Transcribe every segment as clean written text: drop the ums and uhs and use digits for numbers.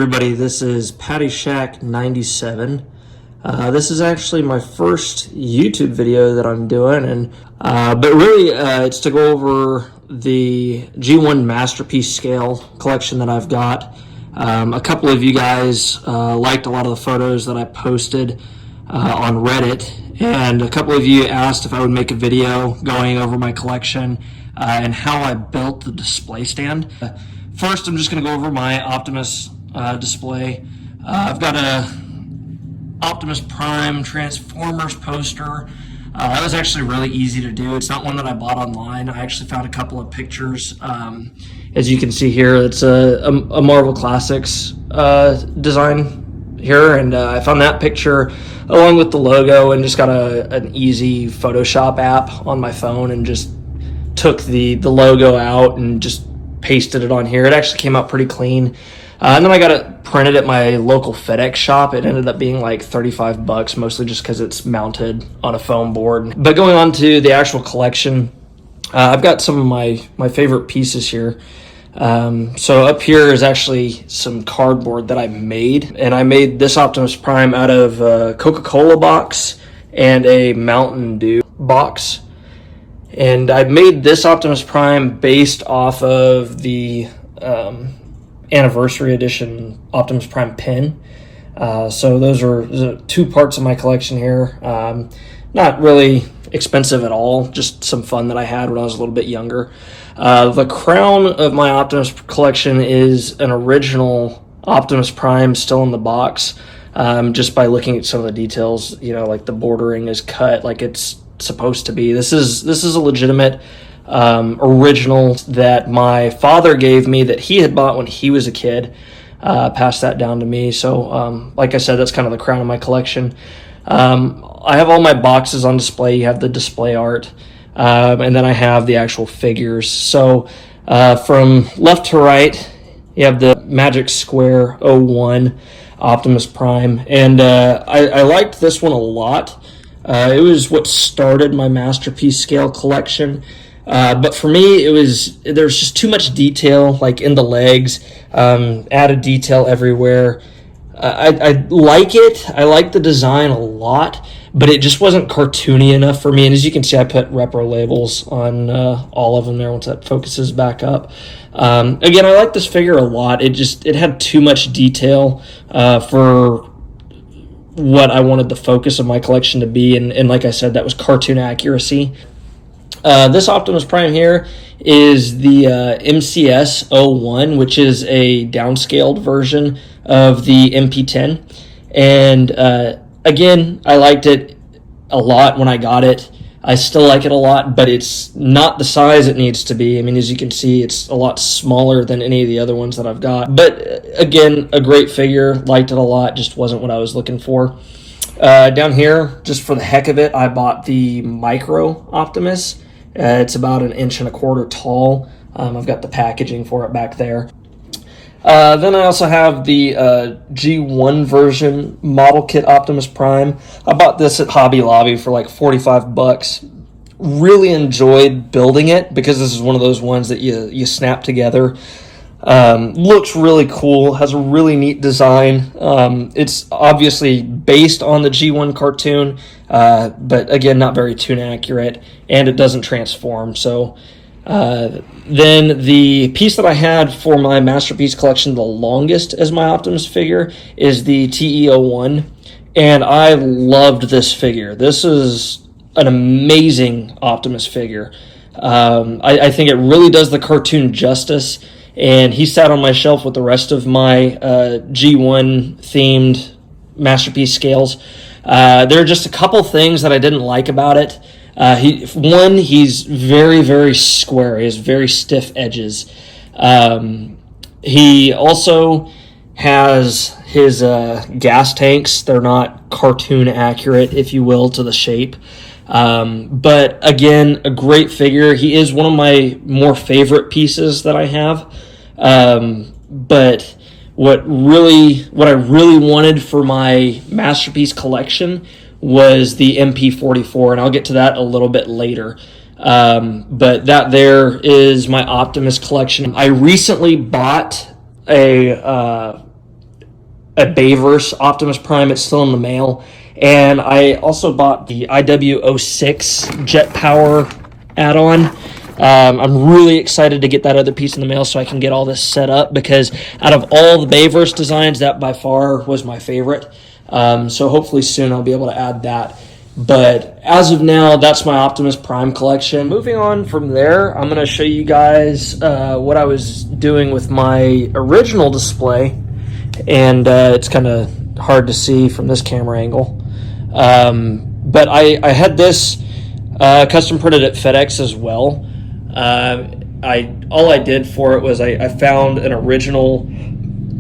everybody, this is Patty Shack 97. This is actually my first YouTube video that I'm doing, and but really it's to go over the G1 Masterpiece Scale collection that I've got. A couple of you guys liked a lot of the photos that I posted on Reddit, and a couple of you asked if I would make a video going over my collection and how I built the display stand. First, I'm just going to go over my Optimus display. I've got a Optimus Prime Transformers poster. That was actually really easy to do. It's not one that I bought online. I actually found a couple of pictures. As you can see here, it's a Marvel Classics design here, and I found that picture along with the logo and just got an easy Photoshop app on my phone and just took the logo out and just pasted it on here. It actually came out pretty clean. And then I got it printed at my local FedEx shop. It ended up being like $35, mostly just because it's mounted on a foam board. But going on to the actual collection, I've got some of my favorite pieces here. So up here is actually some cardboard that I made. And I made this Optimus Prime out of a Coca-Cola box and a Mountain Dew box. And I made this Optimus Prime based off of the anniversary edition Optimus Prime pin. So those are two parts of my collection here. Not really expensive at all, just some fun that I had when I was a little bit younger. The crown of my Optimus collection is an original Optimus Prime still in the box. Just by looking at some of the details, you know, like the bordering is cut like it's supposed to be. This is a legitimate original that my father gave me that he had bought when he was a kid. Passed that down to me. So like I said, that's kind of the crown of my collection. I have all my boxes on display. You have the display art, and then I have the actual figures. So from left to right, you have the Magic Square 01 Optimus Prime, and I liked this one a lot. It was what started my Masterpiece Scale collection. But for me, there's just too much detail, like in the legs, added detail everywhere. I like it. I like the design a lot, but it just wasn't cartoony enough for me. And as you can see, I put repro labels on all of them there once that focuses back up. Again, I like this figure a lot. It had too much detail for what I wanted the focus of my collection to be. And like I said, that was cartoon accuracy. This Optimus Prime here is the MCS 01, which is a downscaled version of the MP10. And again, I liked it a lot when I got it. I still like it a lot, but it's not the size it needs to be. I mean, as you can see, it's a lot smaller than any of the other ones that I've got. But again, a great figure, liked it a lot, just wasn't what I was looking for. Down here, just for the heck of it, I bought the Micro Optimus. It's about 1.25 inches tall. I've got the packaging for it back there. Then I also have the G1 version model kit Optimus Prime. I bought this at Hobby Lobby for like $45. Really enjoyed building it because this is one of those ones that you snap together. Looks really cool, has a really neat design. It's obviously based on the G1 cartoon, but again, not very tune accurate, and it doesn't transform. So then the piece that I had for my Masterpiece collection the longest as my Optimus figure is the TE01, and I loved this figure. This is an amazing Optimus figure. I think it really does the cartoon justice. And he sat on my shelf with the rest of my G1 themed Masterpiece scales. There are just a couple things that I didn't like about it. He's very, very square. He has very stiff edges. He also has his gas tanks. They're not cartoon accurate, if you will, to the shape. But again, a great figure. He is one of my more favorite pieces that I have. But what I really wanted for my Masterpiece collection was the MP44, and I'll get to that a little bit later. But that there is my Optimus collection. I recently bought a a Bayverse Optimus Prime. It's still in the mail. And I also bought the IW06 Jet Power add-on. I'm really excited to get that other piece in the mail so I can get all this set up, because out of all the Bayverse designs, that by far was my favorite. So hopefully soon I'll be able to add that. But as of now, that's my Optimus Prime collection. Moving on from there, I'm going to show you guys what I was doing with my original display. And it's kind of hard to see from this camera angle. But I had this custom printed at FedEx as well. All I did for it was I found an original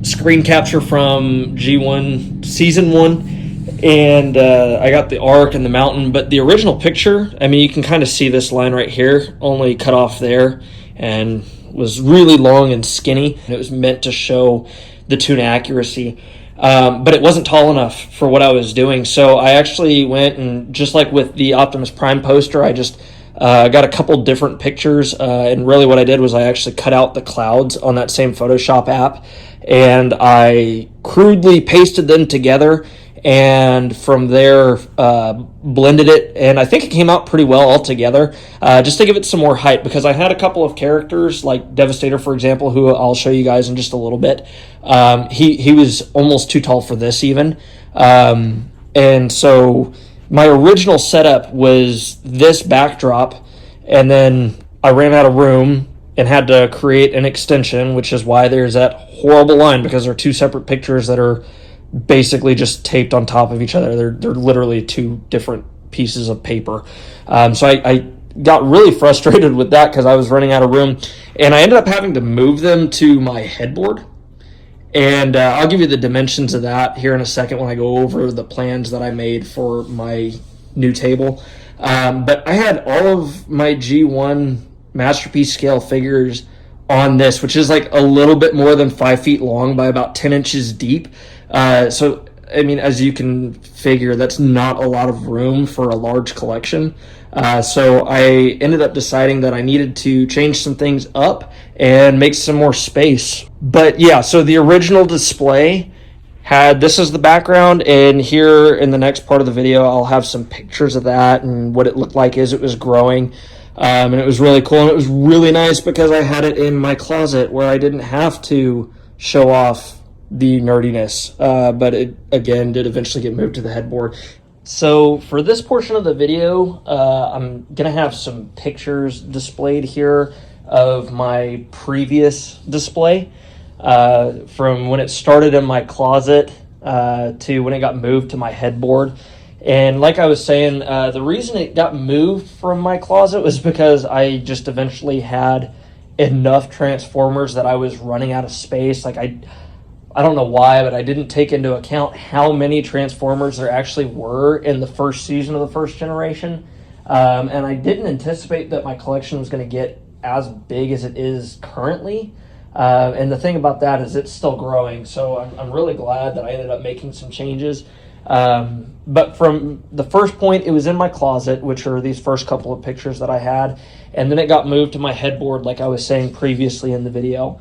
screen capture from G1 Season 1, and I got the arc and the mountain. But the original picture, I mean, you can kind of see this line right here, only cut off there, and was really long and skinny. And it was meant to show the tune accuracy. But it wasn't tall enough for what I was doing. So I actually went and, just like with the Optimus Prime poster, I just got a couple different pictures. And really what I did was I actually cut out the clouds on that same Photoshop app, and I crudely pasted them together, and from there blended it, and I think it came out pretty well all together, just to give it some more height, because I had a couple of characters like Devastator, for example, who I'll show you guys in just a little bit. He was almost too tall for this even, and so my original setup was this backdrop, and then I ran out of room and had to create an extension, which is why there's that horrible line, because they're two separate pictures that are basically just taped on top of each other. They're literally two different pieces of paper. So I got really frustrated with that because I was running out of room, and I ended up having to move them to my headboard. And I'll give you the dimensions of that here in a second when I go over the plans that I made for my new table. But I had all of my G1 Masterpiece scale figures on this, which is like a little bit more than 5 feet long by about 10 inches deep. So, I mean, as you can figure, that's not a lot of room for a large collection. So I ended up deciding that I needed to change some things up and make some more space. But yeah, so the original display had, this is the background, and here in the next part of the video, I'll have some pictures of that and what it looked like as it was growing. And it was really cool, and it was really nice because I had it in my closet where I didn't have to show off the nerdiness, but it again did eventually get moved to the headboard. So for this portion of the video, I'm gonna have some pictures displayed here of my previous display, from when it started in my closet to when it got moved to my headboard. And like I was saying, the reason it got moved from my closet was because I just eventually had enough Transformers that I was running out of space. Like I don't know why, but I didn't take into account how many Transformers there actually were in the first season of the first generation. And I didn't anticipate that my collection was going to get as big as it is currently. And the thing about that is it's still growing. So I'm really glad that I ended up making some changes. But from the first point, it was in my closet, which are these first couple of pictures that I had. And then it got moved to my headboard, like I was saying previously in the video.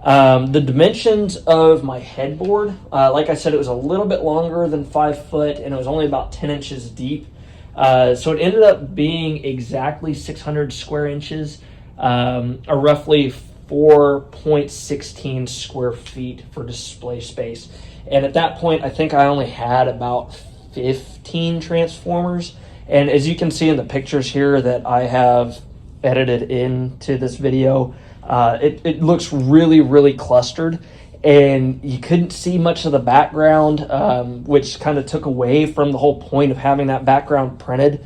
The dimensions of my headboard, like I said, it was a little bit longer than 5 foot, and it was only about 10 inches deep. So it ended up being exactly 600 square inches, or roughly 4.16 square feet for display space. And at that point, I think I only had about 15 Transformers. And as you can see in the pictures here that I have edited into this video, it looks really, really clustered, and you couldn't see much of the background, which kind of took away from the whole point of having that background printed.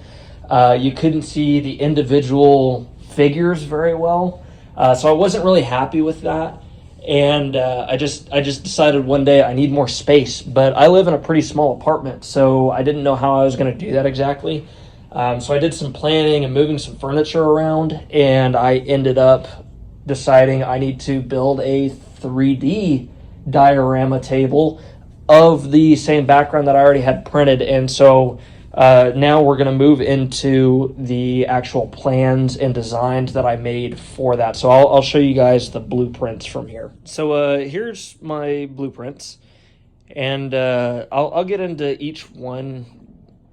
You couldn't see the individual figures very well, so I wasn't really happy with that. And I just decided one day I need more space, but I live in a pretty small apartment, so I didn't know how I was going to do that exactly. So I did some planning and moving some furniture around, and I ended up deciding I need to build a 3D diorama table of the same background that I already had printed. And so now we're going to move into the actual plans and designs that I made for that. So I'll show you guys the blueprints from here. So here's my blueprints. And I'll get into each one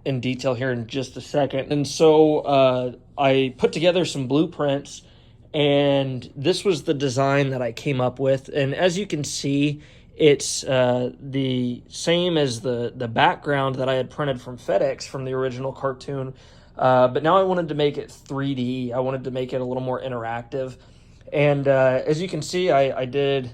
in detail here in just a second. And so I put together some blueprints, and this was the design that I came up with. And as you can see, it's the same as the background that I had printed from FedEx from the original cartoon. But now I wanted to make it 3D. I wanted to make it a little more interactive. And as you can see, I did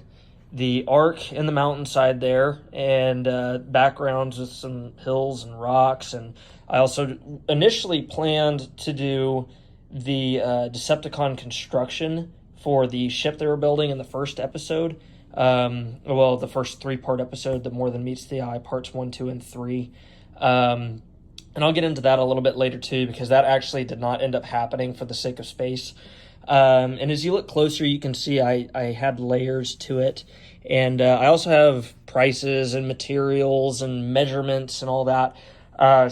the arc in the mountainside there, and backgrounds with some hills and rocks. And I also initially planned to do the Decepticon construction for the ship they were building in the first episode. Well, the first 3-part episode, the More Than Meets the Eye, parts 1, 2, and 3. And I'll get into that a little bit later too, because that actually did not end up happening for the sake of space. And as you look closer, you can see I had layers to it. And I also have prices and materials and measurements and all that.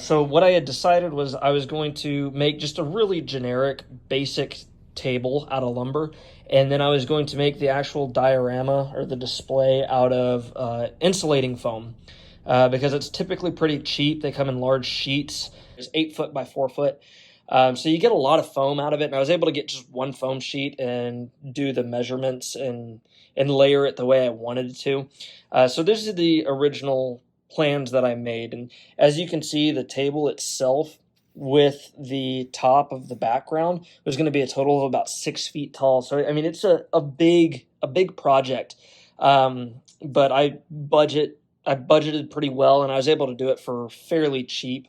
So what I had decided was I was going to make just a really generic, basic table out of lumber. And then I was going to make the actual diorama, or the display, out of insulating foam. Because it's typically pretty cheap. They come in large sheets. It's 8 foot by 4 foot. So you get a lot of foam out of it, and I was able to get just one foam sheet and do the measurements and layer it the way I wanted to. So this is the original plans that I made, and as you can see, the table itself with the top of the background was going to be a total of about 6 feet tall. So I mean, it's a big project, but I budgeted pretty well, and I was able to do it for fairly cheap.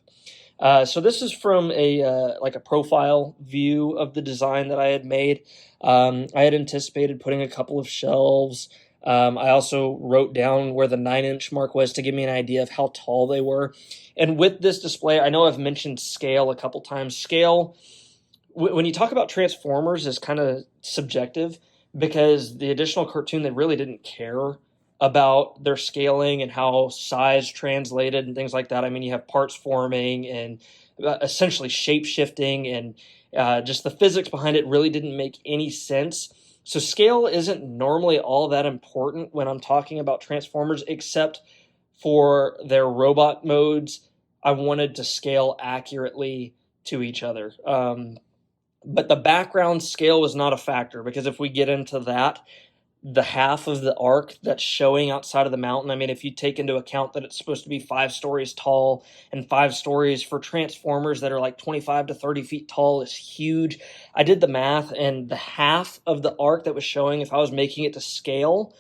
So this is from a like a profile view of the design that I had made. I had anticipated putting a couple of shelves. I also wrote down where the 9-inch mark was to give me an idea of how tall they were. And with this display, I know I've mentioned scale a couple times. Scale, when you talk about Transformers, is kind of subjective, because the additional cartoon, they really didn't care about their scaling and how size translated and things like that. I mean, you have parts forming and essentially shape shifting, and just the physics behind it really didn't make any sense. So scale isn't normally all that important when I'm talking about Transformers, except for their robot modes. I wanted to scale accurately to each other. But the background scale was not a factor, because if we get into that, the half of the arc that's showing outside of the mountain, I mean, if you take into account that it's supposed to be 5 stories tall, and 5 stories for Transformers that are like 25 to 30 feet tall is huge. I did the math, and the half of the arc that was showing, if I was making it to scale,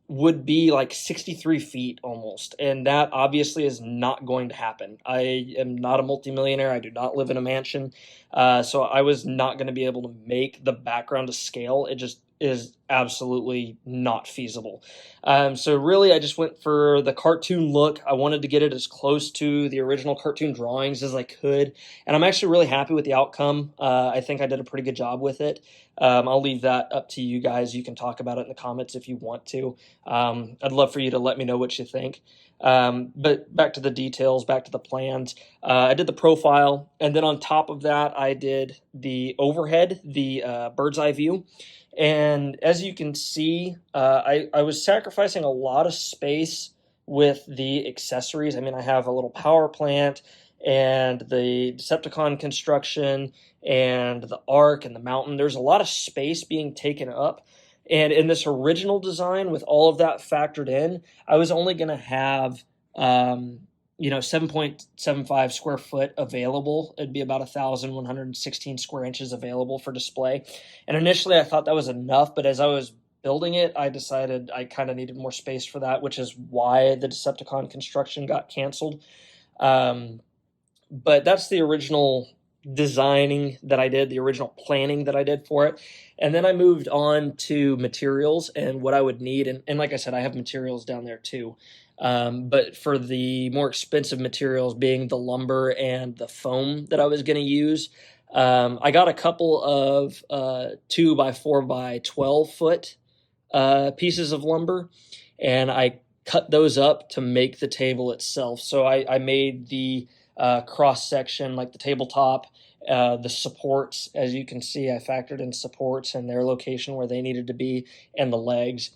would be like 63 feet almost. And that obviously is not going to happen. I am not a multimillionaire. I do not live in a mansion. So I was not going to be able to make the background to scale. It just is absolutely not feasible. So really, I just went for the cartoon look. I wanted to get it as close to the original cartoon drawings as I could. And I'm actually really happy with the outcome. I think I did a pretty good job with it. I'll leave that up to you guys. You can talk about it in the comments if you want to. I'd love for you to let me know what you think. But back to the details, back to the plans. I did the profile, and then on top of that, I did the overhead, the bird's eye view. And as you can see, I was sacrificing a lot of space with the accessories. I mean, I have a little power plant and the Decepticon construction and the arc and the mountain. There's a lot of space being taken up. And in this original design, with all of that factored in, I was only going to have 7.75 square foot available. It'd be about 1,116 square inches available for display. And initially I thought that was enough, but as I was building it, I decided I kind of needed more space for that, which is why the Decepticon construction got canceled. But that's the original designing that I did, the original planning that I did for it. And then I moved on to materials and what I would need. And like I said, I have materials down there too. But for the more expensive materials, being the lumber and the foam that I was going to use, I got a couple of 2 by 4 by 12 foot pieces of lumber, and I cut those up to make the table itself. So I made the cross section, like the tabletop, the supports. As you can see, I factored in supports and their location where they needed to be, and the legs.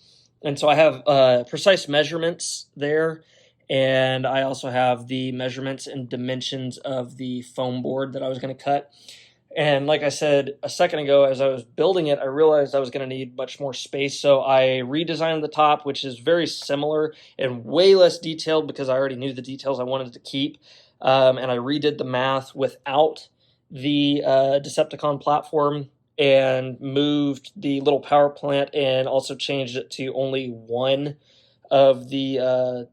And so I have precise measurements there, And I also have the measurements and dimensions of the foam board that I was going to cut. And like I said a second ago, as I was building it, I realized I was going to need much more space. So I redesigned the top, which is very similar and way less detailed because I already knew the details I wanted to keep. And I redid the math without the Decepticon platform and moved the little power plant and also changed it to only one of the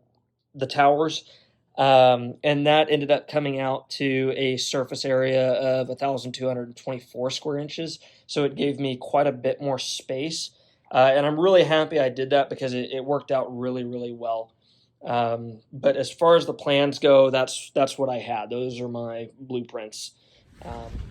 towers. And that ended up coming out to a surface area of 1,224 square inches. So it gave me quite a bit more space. And I'm really happy I did that because it worked out really, really well. But as far as the plans go, that's what I had. Those are my blueprints.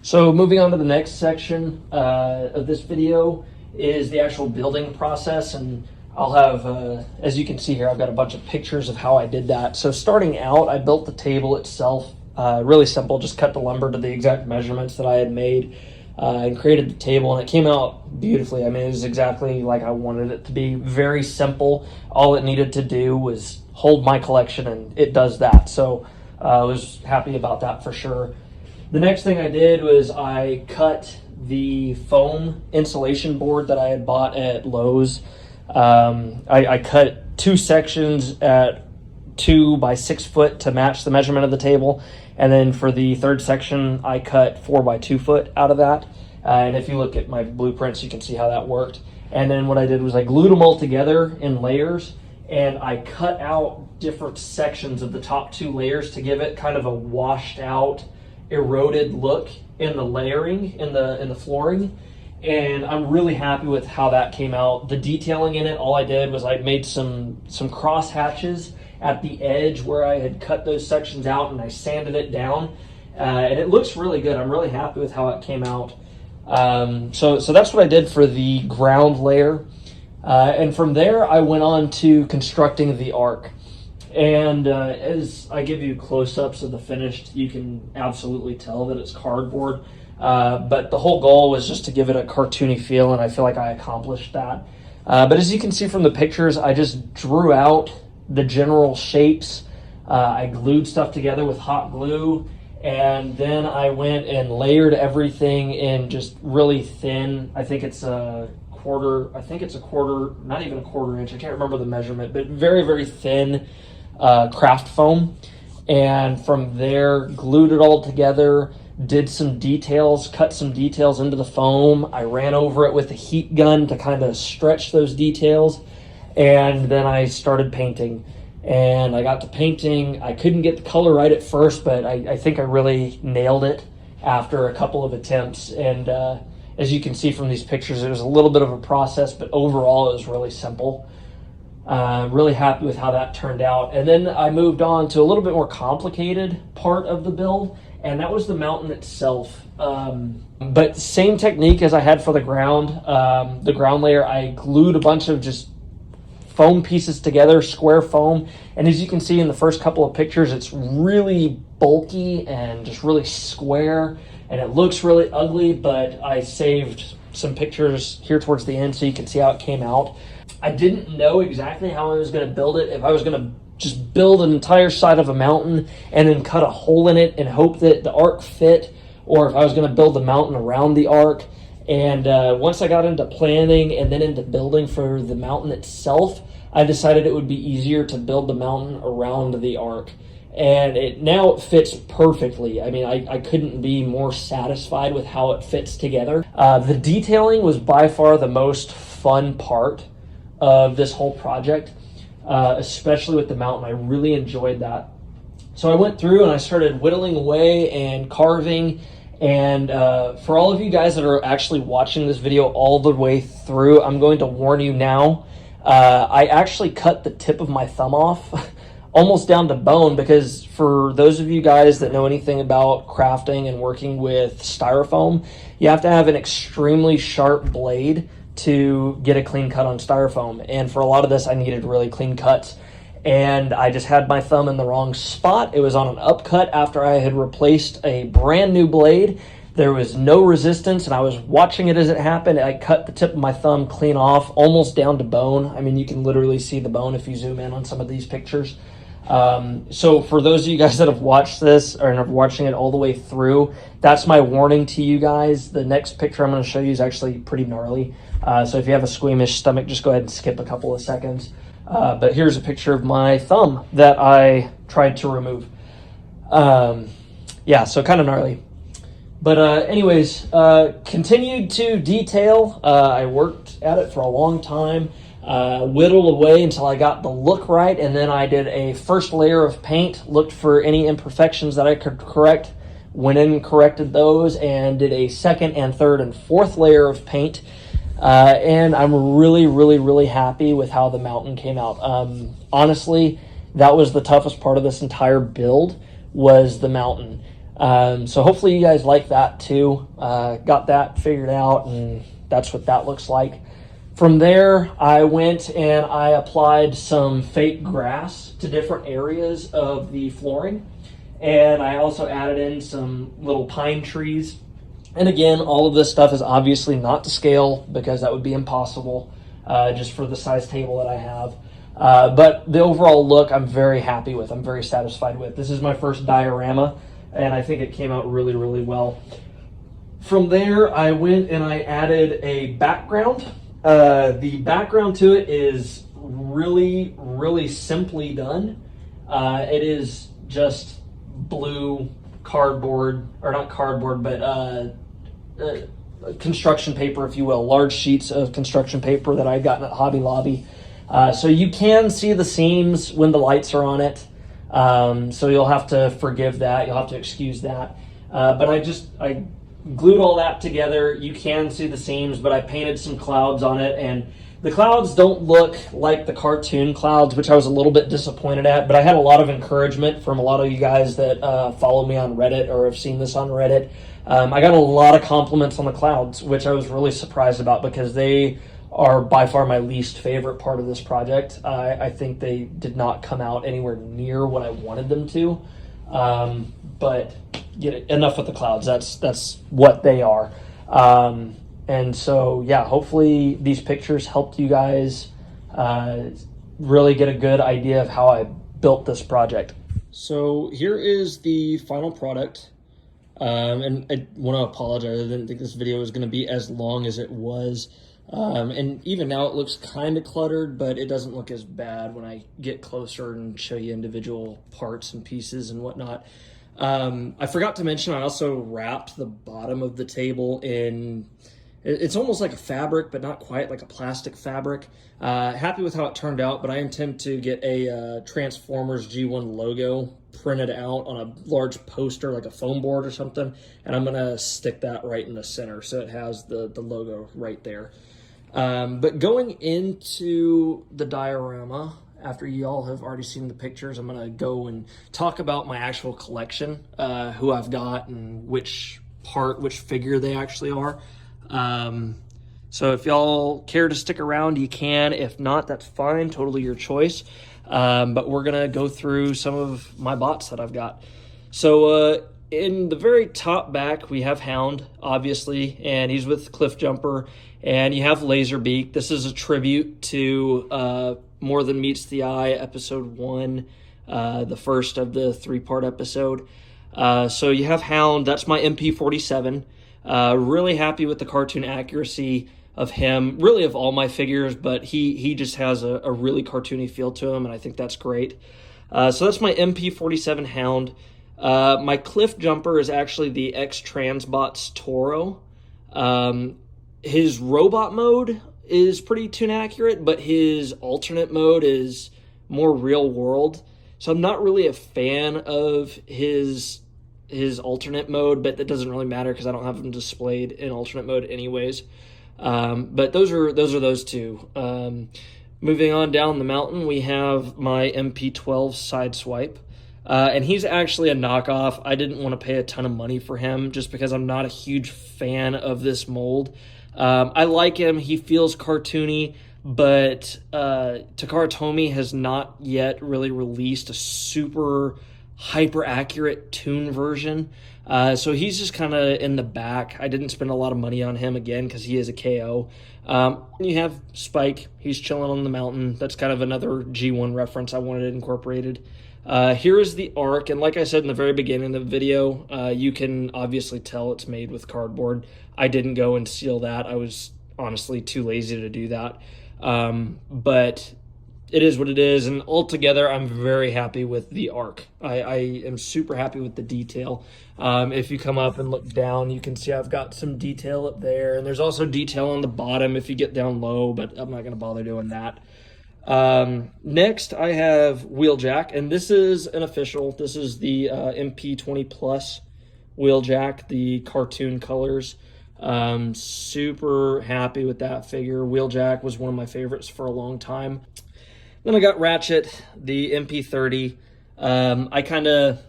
So moving on to the next section of this video is the actual building process, and I'll have, as you can see here, I've got a bunch of pictures of how I did that. So starting out, I built the table itself, really simple, just cut the lumber to the exact measurements that I had made and created the table, and it came out beautifully. I mean, it was exactly like I wanted it to be, very simple. All it needed to do was hold my collection, and it does that. So I was happy about that for sure. The next thing I did was I cut the foam insulation board that I had bought at Lowe's. I cut two sections at 2 by 6 foot to match the measurement of the table, and then for the third section I cut 4 by 2 foot out of that. And if you look at my blueprints, you can see how that worked. And then what I did was I glued them all together in layers, and I cut out different sections of the top 2 layers to give it kind of a washed out, eroded look in the layering in the flooring. And I'm really happy with how that came out. The detailing in it, all I did was I made some cross hatches at the edge where I had cut those sections out, and I sanded it down. And it looks really good. I'm really happy with how it came out. So that's what I did for the ground layer. And from there, I went on to constructing the arc. And as I give you close-ups of the finished, you can absolutely tell that it's cardboard. But the whole goal was just to give it a cartoony feel, and I feel like I accomplished that. But as you can see from the pictures, I just drew out the general shapes. I glued stuff together with hot glue, and then I went and layered everything in just really thin. I think it's a quarter, not even a quarter inch. I can't remember the measurement, but very, very thin craft foam. And from there, glued it all together, did some details, cut some details into the foam. I ran over it with a heat gun to kind of stretch those details. And then I started painting. And I got to painting. I couldn't get the color right at first, but I think I really nailed it after a couple of attempts. And as you can see from these pictures, it was a little bit of a process, but overall it was really simple. Really happy with how that turned out. And then I moved on to a little bit more complicated part of the build, and that was the mountain itself. But same technique as I had for the ground layer. I glued a bunch of just foam pieces together, square foam, and as you can see in the first couple of pictures, it's really bulky and just really square, and it looks really ugly, but I saved some pictures here towards the end so you can see how it came out. I didn't know exactly how I was going to build it, if I was going to just build an entire side of a mountain and then cut a hole in it and hope that the arc fit, or if I was going to build the mountain around the arc. And once I got into planning and then into building for the mountain itself, I decided it would be easier to build the mountain around the arc. And now it fits perfectly. I mean, I couldn't be more satisfied with how it fits together. The detailing was by far the most fun part of this whole project, especially with the mountain. I really enjoyed that. So I went through and I started whittling away and carving. And for all of you guys that are actually watching this video all the way through, I'm going to warn you now. I actually cut the tip of my thumb off almost down to bone, because for those of you guys that know anything about crafting and working with styrofoam, you have to have an extremely sharp blade to get a clean cut on styrofoam. And for a lot of this, I needed really clean cuts. And I just had my thumb in the wrong spot. It was on an upcut after I had replaced a brand new blade. There was no resistance, and I was watching it as it happened. I cut the tip of my thumb clean off, almost down to bone. I mean, you can literally see the bone if you zoom in on some of these pictures. So for those of you guys that have watched this or are watching it all the way through, that's my warning to you guys. The next picture I'm going to show you is actually pretty gnarly. So if you have a squeamish stomach, just go ahead and skip a couple of seconds. But here's a picture of my thumb that I tried to remove. Yeah, so kind of gnarly. But anyways, continued to detail. I worked at it for a long time. Whittled away until I got the look right, and then I did a first layer of paint, looked for any imperfections that I could correct, went in and corrected those, and did a second and third and fourth layer of paint. And I'm really happy with how the mountain came out. Honestly, that was the toughest part of this entire build, was the mountain. So hopefully you guys like that too. Got that figured out, and that's what that looks like. From there, I went and I applied some fake grass to different areas of the flooring. And I also added in some little pine trees. And again, all of this stuff is obviously not to scale because that would be impossible just for the size table that I have. But the overall look, I'm very happy with. I'm very satisfied with. This is my first diorama, and I think it came out really well. From there, I went and I added a background. The background to it is really simply done. It is just blue cardboard, or not cardboard, but construction paper, if you will, large sheets of construction paper that I've gotten at Hobby Lobby. So you can see the seams when the lights are on it. So you'll have to forgive that. You'll have to excuse that. But I glued all that together. You can see the seams, but I painted some clouds on it, and the clouds don't look like the cartoon clouds, which I was a little bit disappointed at, but I had a lot of encouragement from a lot of you guys that follow me on Reddit or have seen this on Reddit. I got a lot of compliments on the clouds, which I was really surprised about because they are by far my least favorite part of this project. I think they did not come out anywhere near what I wanted them to. But enough with the clouds. That's what they are. And so, yeah, hopefully these pictures helped you guys really get a good idea of how I built this project. So here is the final product. And I want to apologize. I didn't think this video was going to be as long as it was. And even now it looks kind of cluttered, but it doesn't look as bad when I get closer and show you individual parts and pieces and whatnot. I forgot to mention, I also wrapped the bottom of the table in, it's almost like a fabric, but not quite, like a plastic fabric. Happy with how it turned out, but I intend to get a Transformers G1 logo printed out on a large poster, like a foam board or something, and I'm gonna stick that right in the center so it has the logo right there. But going into the diorama, after y'all have already seen the pictures, I'm gonna go and talk about my actual collection, who I've got and which figure they actually are. So if y'all care to stick around, you can. If not, that's fine, totally your choice. But we're gonna go through some of my bots that I've got. So in the very top back, we have Hound, obviously, and he's with Cliff Jumper, and you have Laserbeak. This is a tribute to More Than Meets the Eye, episode 1, the first of the 3-part episode. So you have Hound, that's my MP47. Really happy with the cartoon accuracy of him, really of all my figures, but he just has a really cartoony feel to him, and I think that's great. So that's my MP47 Hound. My Cliff Jumper is actually the X-Transbots Toro. His robot mode is pretty tune accurate, but his alternate mode is more real world. So I'm not really a fan of his alternate mode, but that doesn't really matter because I don't have them displayed in alternate mode anyways. But those are those two. Moving on down the mountain, we have my MP12 Sideswipe. And he's actually a knockoff. I didn't want to pay a ton of money for him just because I'm not a huge fan of this mold. I like him. He feels cartoony, but Takara Tomy has not yet really released a super hyper accurate toon version. So he's just kind of in the back. I didn't spend a lot of money on him again because he is a KO. You have Spike. He's chilling on the mountain. That's kind of another G1 reference I wanted incorporated. Here is the arc, and like I said in the very beginning of the video, you can obviously tell it's made with cardboard. I didn't go and seal that. I was honestly too lazy to do that. But it is what it is, and altogether, I'm very happy with the arc. I am super happy with the detail. If you come up and look down, you can see I've got some detail up there, and there's also detail on the bottom if you get down low, but I'm not going to bother doing that. Next, I have Wheeljack, and this is an official. This is the MP20 Plus Wheeljack, the cartoon colors. Super happy with that figure. Wheeljack was one of my favorites for a long time. Then I got Ratchet, the MP30. I kind of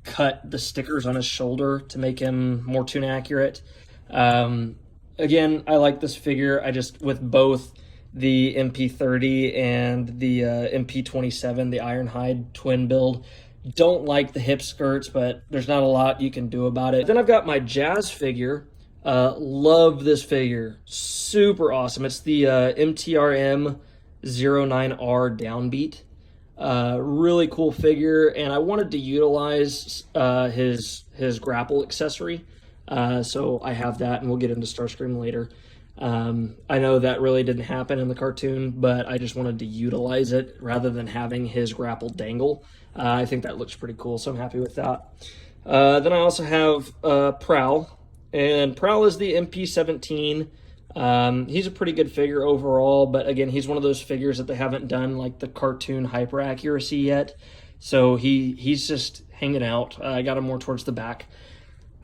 cut the stickers on his shoulder to make him more toon accurate. Again, I like this figure. I just, with both the MP30 and the MP27, the Ironhide twin build, don't like the hip skirts, but there's not a lot you can do about it. Then I've got my Jazz figure. Love this figure. Super awesome. It's the MTRM 09R Downbeat. Really cool figure, and I wanted to utilize his grapple accessory. So I have that, and we'll get into Starscream later. I know that really didn't happen in the cartoon, but I just wanted to utilize it rather than having his grapple dangle. I think that looks pretty cool, so I'm happy with that. Then I also have Prowl, and Prowl is the MP17. He's a pretty good figure overall, but again, he's one of those figures that they haven't done like the cartoon hyper accuracy yet. So he's just hanging out. I got him more towards the back.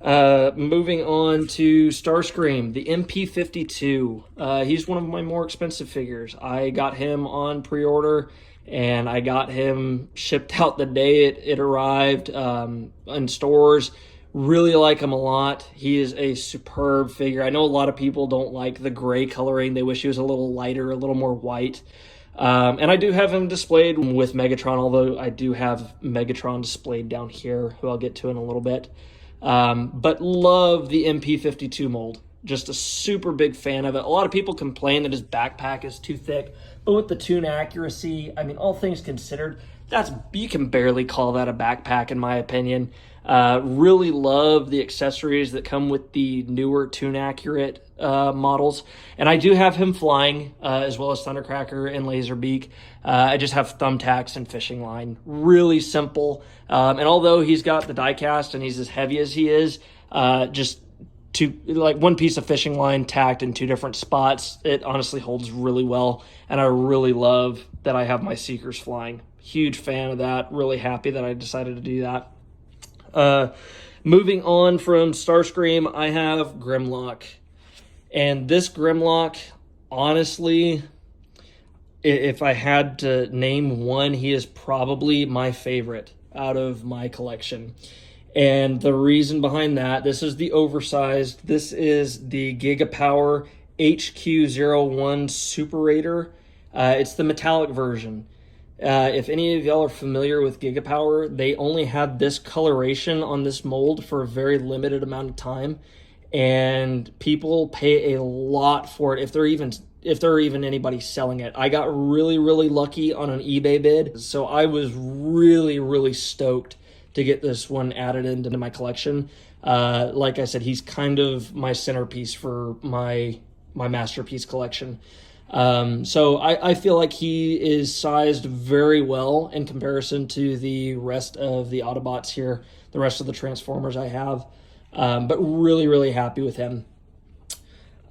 Moving on to Starscream, the MP52. He's one of my more expensive figures. I got him on pre-order, and I got him shipped out the day it arrived in stores. Really like him a lot. He is a superb figure. I know a lot of people don't like the gray coloring. They wish he was a little lighter, a little more white. And I do have him displayed with Megatron, although I do have Megatron displayed down here, who I'll get to in a little bit. But love the MP52 mold. Just a super big fan of it. A lot of people complain that his backpack is too thick, but with the toon accuracy, I mean, all things considered, you can barely call that a backpack in my opinion. Really love the accessories that come with the newer toon accurate models, and I do have him flying as well as Thundercracker and Laserbeak. I just have thumbtacks and fishing line. Really simple, and although he's got the die cast and he's as heavy as he is, just one piece of fishing line tacked in two different spots, it honestly holds really well, and I really love that I have my Seekers flying. Huge fan of that. Really happy that I decided to do that. Moving on from Starscream, I have Grimlock. And this Grimlock, honestly, if I had to name one, he is probably my favorite out of my collection. And the reason behind that, this is the oversized. This is the Gigapower HQ01 Super Raider. It's the metallic version. If any of y'all are familiar with Gigapower, they only had this coloration on this mold for a very limited amount of time, and people pay a lot for it if they're even anybody selling it. I got really lucky on an eBay bid, so I was really stoked to get this one added into my collection. Like I said, he's kind of my centerpiece for my masterpiece collection. So I feel like he is sized very well in comparison to the rest of the Autobots here, the rest of the Transformers I have, but really happy with him.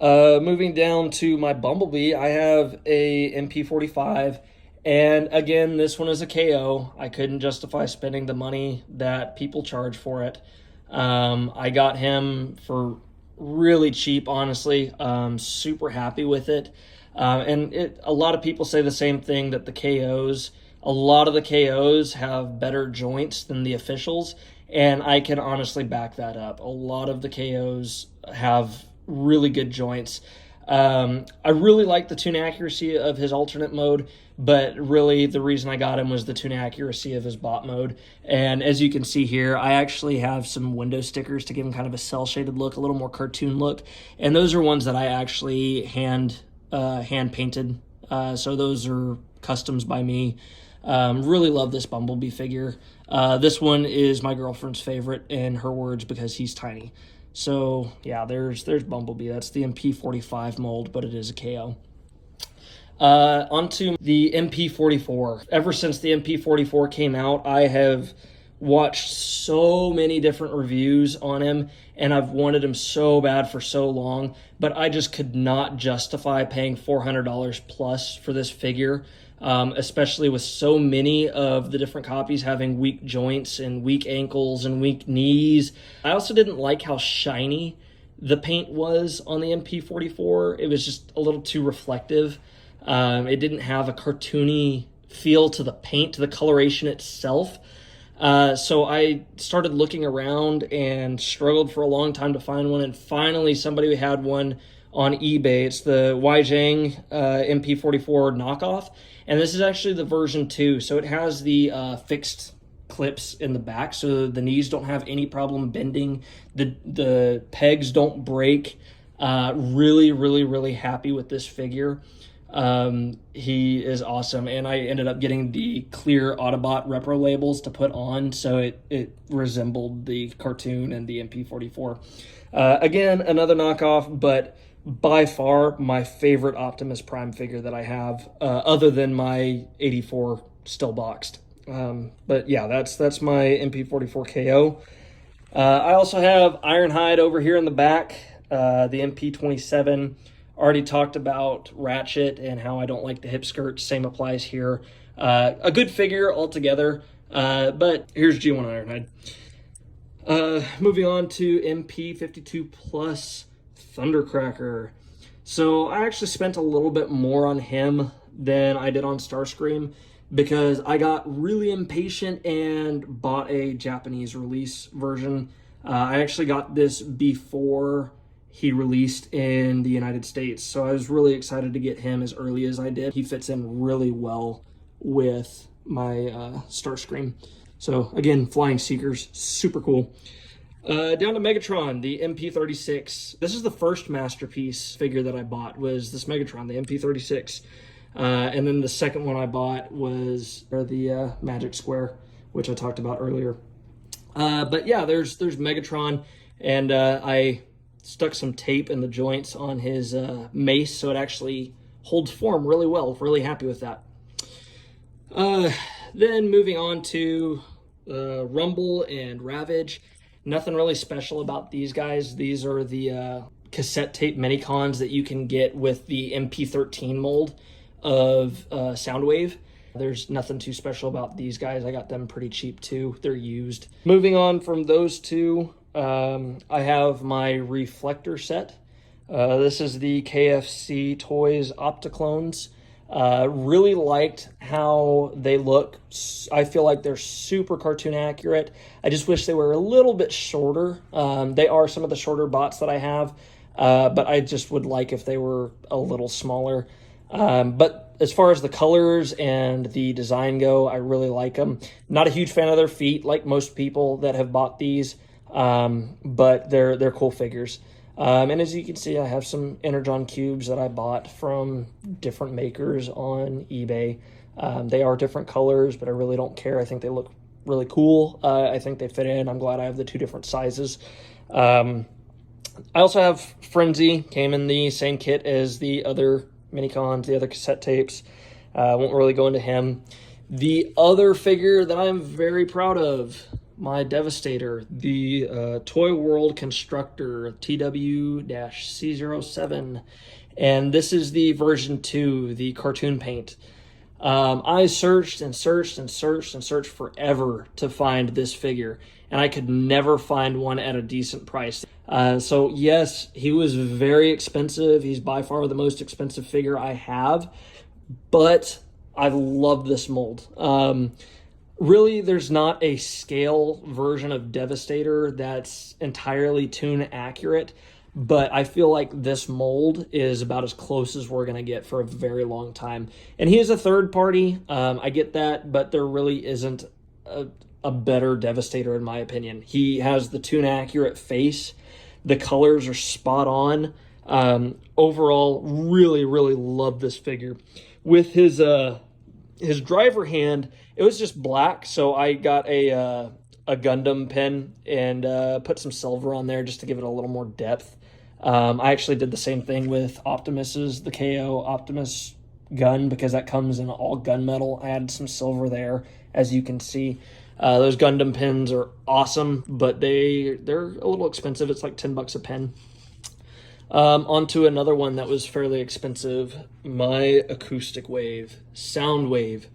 Moving down to my Bumblebee, I have a MP45, and again, this one is a KO. I couldn't justify spending the money that people charge for it. I got him for really cheap, honestly. Super happy with it. And a lot of people say the same thing, that the KOs, a lot of the KOs have better joints than the officials, and I can honestly back that up. A lot of the KOs have really good joints. I really like the toon accuracy of his alternate mode, but really the reason I got him was the toon accuracy of his bot mode. And as you can see here, I actually have some window stickers to give him kind of a cel-shaded look, a little more cartoon look, and those are ones that I actually hand painted, so those are customs by me. Really love this Bumblebee figure. This one is my girlfriend's favorite, in her words, because he's tiny. So yeah, there's Bumblebee. That's the MP45 mold, but it is a KO. Onto the MP44. Ever since the MP44 came out, I have watched so many different reviews on him, and I've wanted him so bad for so long, but I just could not justify paying $400 plus for this figure, especially with so many of the different copies having weak joints and weak ankles and weak knees. I also didn't like how shiny the paint was on the MP44. It was just a little too reflective. It didn't have a cartoony feel to the paint, to the coloration itself. So I started looking around and struggled for a long time to find one, and finally somebody had one on eBay. It's the Weijing MP44 knockoff, and this is actually the version 2. So it has the fixed clips in the back, so the knees don't have any problem bending. The pegs don't break. Really happy with this figure. He is awesome, and I ended up getting the clear Autobot repro labels to put on, so it resembled the cartoon and the MP44. Again, another knockoff, but by far my favorite Optimus Prime figure that I have, other than my 84 still boxed. But yeah, that's my MP44 KO. I also have Ironhide over here in the back, the MP27. Already talked about Ratchet and how I don't like the hip skirts. Same applies here. A good figure altogether, but here's G1 Ironhide. Moving on to MP52 Plus Thundercracker. So I actually spent a little bit more on him than I did on Starscream, because I got really impatient and bought a Japanese release version. I actually got this before he released in the United States, so I was really excited to get him as early as I did. He fits in really well with my Starscream. So again, Flying Seekers, super cool. Down to Megatron, the MP36. This is the first masterpiece figure that I bought, was this Megatron, the MP36. And then the second one I bought was the Magic Square, which I talked about earlier. But yeah, there's Megatron, and I stuck some tape in the joints on his mace so it actually holds form really well. Really happy with that. Then moving on to Rumble and Ravage. Nothing really special about these guys. These are the cassette tape mini-cons that you can get with the MP13 mold of Soundwave. There's nothing too special about these guys. I got them pretty cheap too. They're used. Moving on from those two, I have my reflector set. This is the KFC Toys Opticlones. Really liked how they look. I feel like they're super cartoon accurate. I just wish they were a little bit shorter. They are some of the shorter bots that I have, but I just would like if they were a little smaller. But as far as the colors and the design go, I really like them. Not a huge fan of their feet, like most people that have bought these, but they're cool figures. And as you can see, I have some Energon cubes that I bought from different makers on eBay. They are different colors, but I really don't care. I think they look really cool. I think they fit in. I'm glad I have the two different sizes. I also have Frenzy, came in the same kit as the other Minicons, the other cassette tapes. Won't really go into him. The other figure that I'm very proud of, my Devastator, the Toy World Constructor TW-C07, and this is the version 2, the cartoon paint. I searched and searched and searched and searched forever to find this figure, and I could never find one at a decent price. So yes, he was very expensive. He's by far the most expensive figure I have, but I love this mold. Really, there's not a scale version of Devastator that's entirely toon accurate, but I feel like this mold is about as close as we're going to get for a very long time. And he is a third party. I get that, but there really isn't a better Devastator in my opinion. He has the toon accurate face. The colors are spot on. Overall, really love this figure. With his his driver hand, it was just black, so I got a Gundam pen and put some silver on there just to give it a little more depth. I actually did the same thing with Optimus's, the KO Optimus gun, because that comes in all gunmetal. I added some silver there, as you can see. Those Gundam pins are awesome, but they're a little expensive. It's like $10 a pen. Onto another one that was fairly expensive, my acoustic wave, sound wave.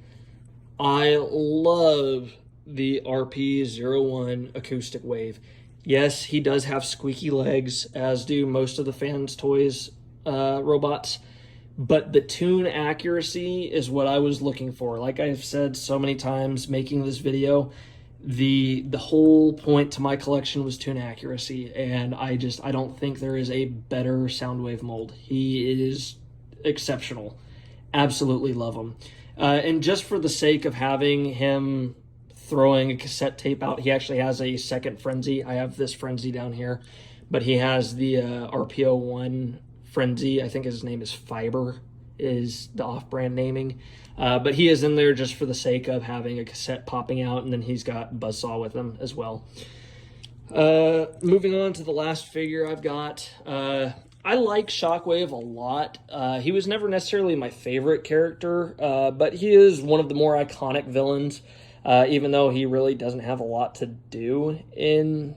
I love the RP01 acoustic wave. Yes, he does have squeaky legs, as do most of the Fans Toys robots, but the tune accuracy is what I was looking for. Like I've said so many times making this video, the whole point to my collection was tune accuracy, and I don't think there is a better Soundwave mold. He is exceptional. Absolutely love him. And just for the sake of having him throwing a cassette tape out, he actually has a second Frenzy. I have this Frenzy down here, but he has the RPO1 Frenzy. I think his name is Fiber, is the off-brand naming. But he is in there just for the sake of having a cassette popping out, and then he's got Buzzsaw with him as well. Moving on to the last figure I've got. I like Shockwave a lot. He was never necessarily my favorite character, but he is one of the more iconic villains, even though he really doesn't have a lot to do in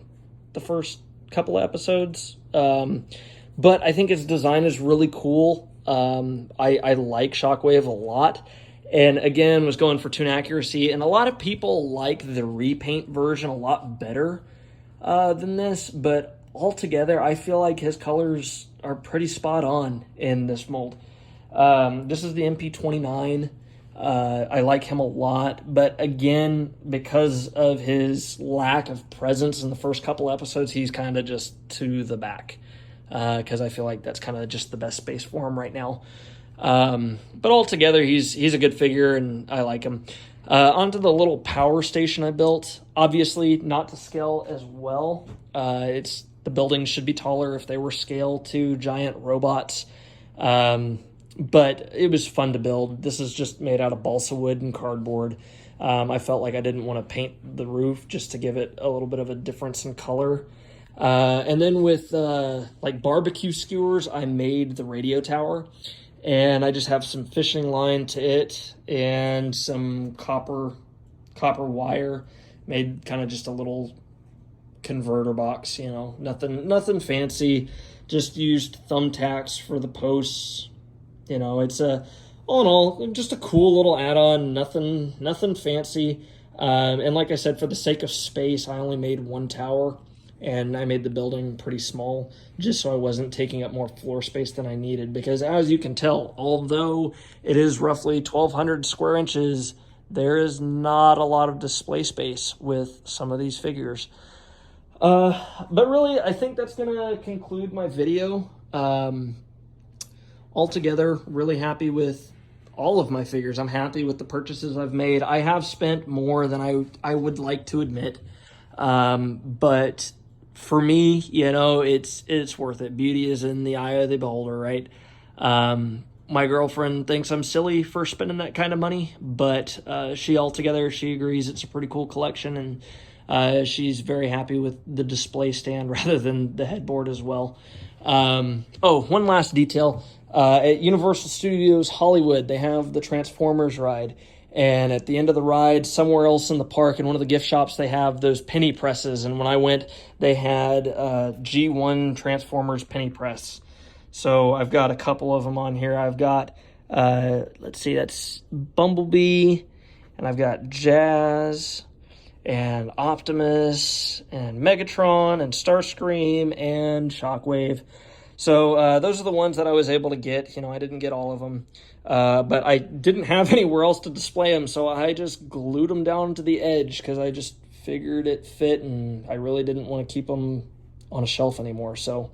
the first couple episodes. But I think his design is really cool. I like Shockwave a lot. And again, was going for tune accuracy. And a lot of people like the repaint version a lot better than this. But altogether, I feel like his colors are pretty spot on in this mold. This is the MP29. I like him a lot. But again, because of his lack of presence in the first couple episodes, he's kind of just to the back. Because I feel like that's kind of just the best space for him right now. But altogether, he's a good figure, and I like him. Onto the little power station I built. Obviously, not to scale as well. The buildings should be taller if they were scaled to giant robots. But it was fun to build. This is just made out of balsa wood and cardboard. I felt like I didn't want to paint the roof just to give it a little bit of a difference in color. And then with like barbecue skewers, I made the radio tower, and I just have some fishing line to it and some copper wire. Made kind of just a little converter box, you know, nothing fancy. Just used thumbtacks for the posts. You know, it's all in all just a cool little add-on. Nothing fancy. And like I said, for the sake of space, I only made one tower. And I made the building pretty small just so I wasn't taking up more floor space than I needed. Because as you can tell, although it is roughly 1,200 square inches, there is not a lot of display space with some of these figures. But really, I think that's going to conclude my video. Altogether, really happy with all of my figures. I'm happy with the purchases I've made. I have spent more than I would like to admit. But for me, you know, it's worth it. Beauty is in the eye of the beholder, right? My girlfriend thinks I'm silly for spending that kind of money, but she agrees it's a pretty cool collection, and she's very happy with the display stand rather than the headboard as well. Oh, one last detail. At Universal Studios Hollywood, they have the Transformers ride. And at the end of the ride, somewhere else in the park, in one of the gift shops, they have those penny presses. And when I went, they had G1 Transformers penny press. So I've got a couple of them on here. I've got, let's see, that's Bumblebee, and I've got Jazz, and Optimus, and Megatron, and Starscream, and Shockwave. So those are the ones that I was able to get. You know, I didn't get all of them. But I didn't have anywhere else to display them, so I just glued them down to the edge because I just figured it fit, and I really didn't want to keep them on a shelf anymore. So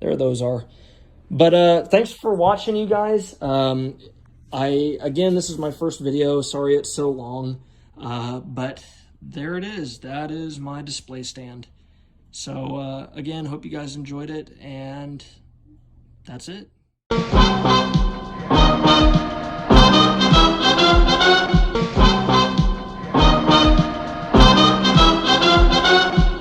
there those are. But thanks for watching, you guys. Again, this is my first video. Sorry it's so long. But there it is. That is my display stand. So again, hope you guys enjoyed it, and that's it.